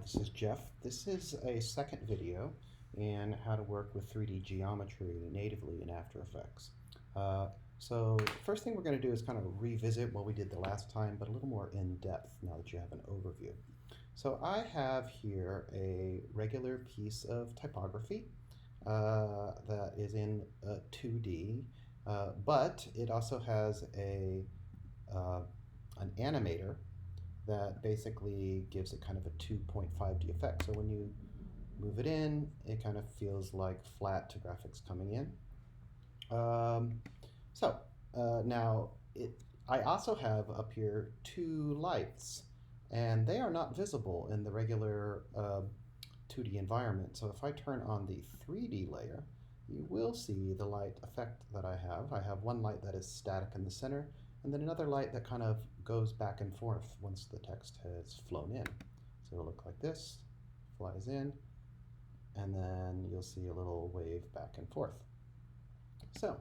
This is Jeff. This is a second video in how to work with 3D geometry natively in After Effects. So first thing we're going to do is kind of revisit what we did the last time, but a little more in depth now that you have an overview. So I have here a regular piece of typography that is in 2D, but it also has an animator that basically gives it kind of a 2.5D effect. So when you move it in, it kind of feels like flat to graphics coming in. Now I also have up here two lights, and they are not visible in the regular 2D environment. So if I turn on the 3D layer, you will see the light effect that I have. I have one light that is static in the center, and then another light that kind of goes back and forth once the text has flown in. So it'll look like this, flies in, and then you'll see a little wave back and forth. So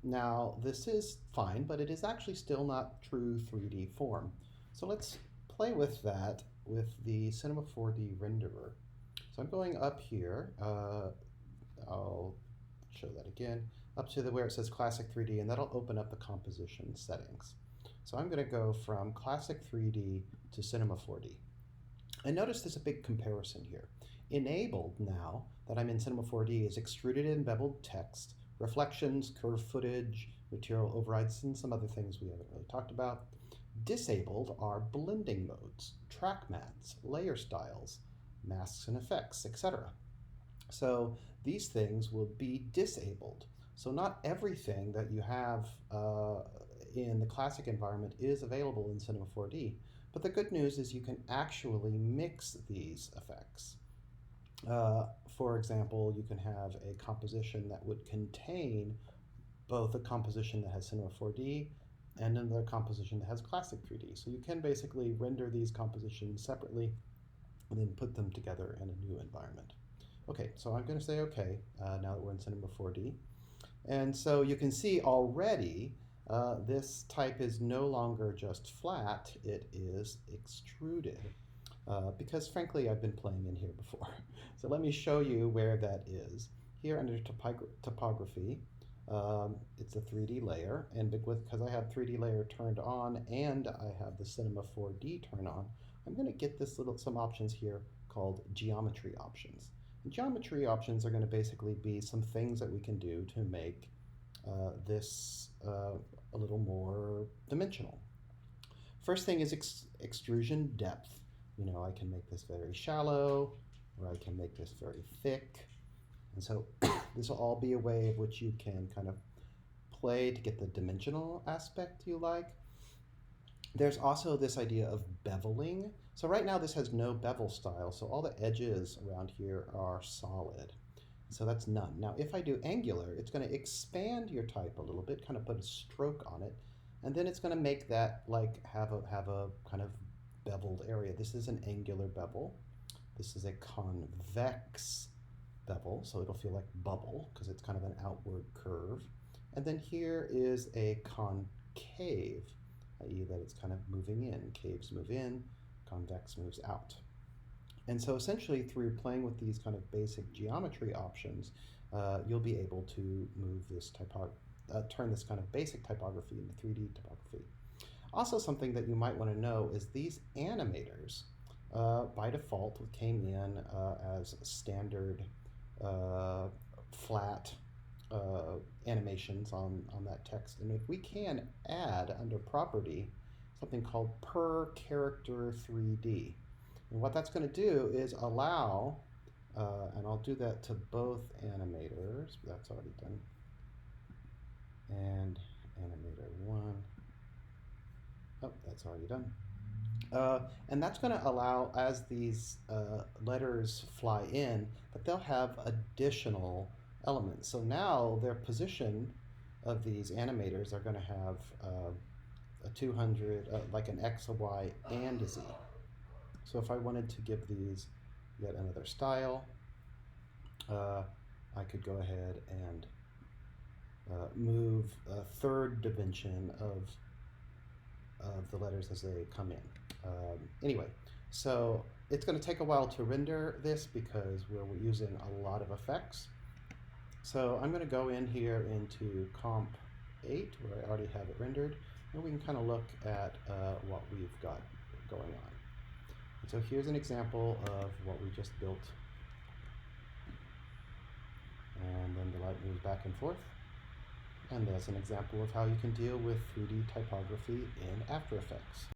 now this is fine, but it is actually still not true 3D form. So let's play with that with the Cinema 4D renderer. So I'm going up here, I'll show that again, up to where it says Classic 3D, and that'll open up the composition settings. So I'm going to go from Classic 3D to Cinema 4D. And notice there's a big comparison here. Enabled now that I'm in Cinema 4D is extruded and beveled text, reflections, curved footage, material overrides, and some other things we haven't really talked about. Disabled are blending modes, track mats, layer styles, masks and effects, etc. So these things will be disabled. So not everything that you have in the classic environment is available in Cinema 4D, but the good news is you can actually mix these effects. For example, you can have a composition that would contain both a composition that has Cinema 4D and another composition that has Classic 3D. So you can basically render these compositions separately and then put them together in a new environment. Okay, so I'm going to say OK now that we're in Cinema 4D. And so you can see already this type is no longer just flat, it is extruded. Because frankly, I've been playing in here before. So let me show you where that is. Here under Typography, it's a 3D layer, and because I have 3D layer turned on and I have the Cinema 4D turned on, I'm going to get some options here called geometry options. And geometry options are going to basically be some things that we can do to make this a little more dimensional. First thing is extrusion depth. You know, I can make this very shallow, or I can make this very thick. And so this will all be a way of which you can kind of play to get the dimensional aspect you like. There's also this idea of beveling. So right now this has no bevel style, so all the edges around here are solid. So that's none. Now if I do angular, it's going to expand your type a little bit, kind of put a stroke on it, and then it's going to make that like have a kind of beveled area. This is an angular bevel. This is a convex bevel, so it'll feel like bubble because it's kind of an outward curve. And then here is a concave, i.e. that it's kind of moving in. Caves move in, convex moves out. And so essentially through playing with these kind of basic geometry options, you'll be able to move this turn this kind of basic typography into 3D typography. Also something that you might want to know is these animators by default came in as standard flat animations on that text. And if we can add under property something called per character 3D. And what that's going to do is allow, and I'll do that to both animators, that's already done, and animator 1, oh, that's already done. And that's going to allow, as these letters fly in, that they'll have additional elements. So now their position of these animators are going to have a 200, like an X, a Y, and a Z. So if I wanted to give these yet another style, I could go ahead and move a third dimension of the letters as they come in. Anyway, so It's going to take a while to render this because we're using a lot of effects. So I'm going to go in here into Comp 8 where I already have it rendered, and we can kind of look at what we've got going on. And so here's an example of what we just built. And then the light moves back and forth. And there's an example of how you can deal with 3D typography in After Effects.